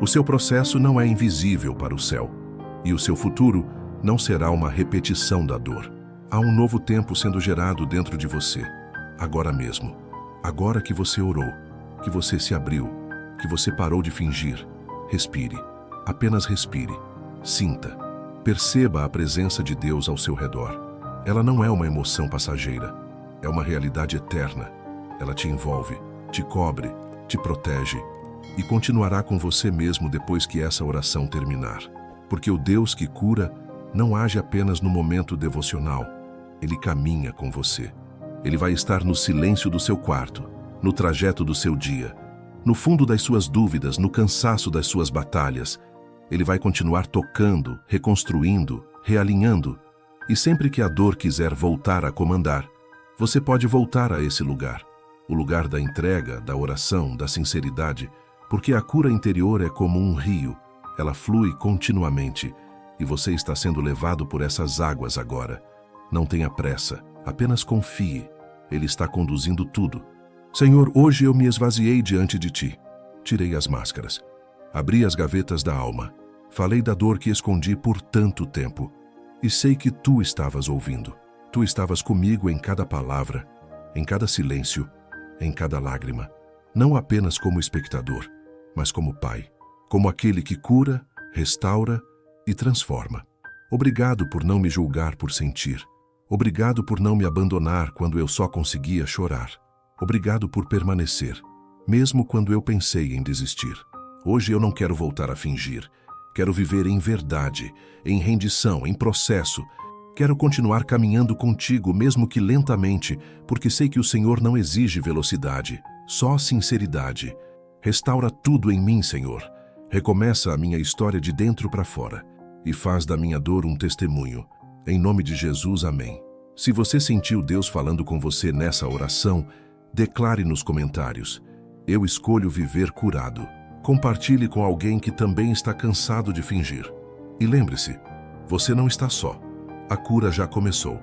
O seu processo não é invisível para o céu. E o seu futuro não será uma repetição da dor. Há um novo tempo sendo gerado dentro de você, agora mesmo. Agora que você orou, que você se abriu, que você parou de fingir. Respire, apenas respire. Sinta, perceba a presença de Deus ao seu redor. Ela não é uma emoção passageira, é uma realidade eterna. Ela te envolve, te cobre, te protege e continuará com você mesmo depois que essa oração terminar. Porque o Deus que cura não age apenas no momento devocional. Ele caminha com você. Ele vai estar no silêncio do seu quarto, no trajeto do seu dia, no fundo das suas dúvidas, no cansaço das suas batalhas. Ele vai continuar tocando, reconstruindo, realinhando. E sempre que a dor quiser voltar a comandar, você pode voltar a esse lugar. O lugar da entrega, da oração, da sinceridade, porque a cura interior é como um rio. Ela flui continuamente e você está sendo levado por essas águas agora. Não tenha pressa, apenas confie. Ele está conduzindo tudo. Senhor, hoje eu me esvaziei diante de ti. Tirei as máscaras. Abri as gavetas da alma. Falei da dor que escondi por tanto tempo. E sei que tu estavas ouvindo. Tu estavas comigo em cada palavra, em cada silêncio, em cada lágrima. Não apenas como espectador, mas como pai. Como aquele que cura, restaura e transforma. Obrigado por não me julgar por sentir. Obrigado por não me abandonar quando eu só conseguia chorar. Obrigado por permanecer, mesmo quando eu pensei em desistir. Hoje eu não quero voltar a fingir. Quero viver em verdade, em rendição, em processo. Quero continuar caminhando contigo, mesmo que lentamente, porque sei que o Senhor não exige velocidade, só sinceridade. Restaura tudo em mim, Senhor. Recomeça a minha história de dentro para fora e faz da minha dor um testemunho. Em nome de Jesus, amém. Se você sentiu Deus falando com você nessa oração, declare nos comentários: eu escolho viver curado. Compartilhe com alguém que também está cansado de fingir. E lembre-se, você não está só. A cura já começou.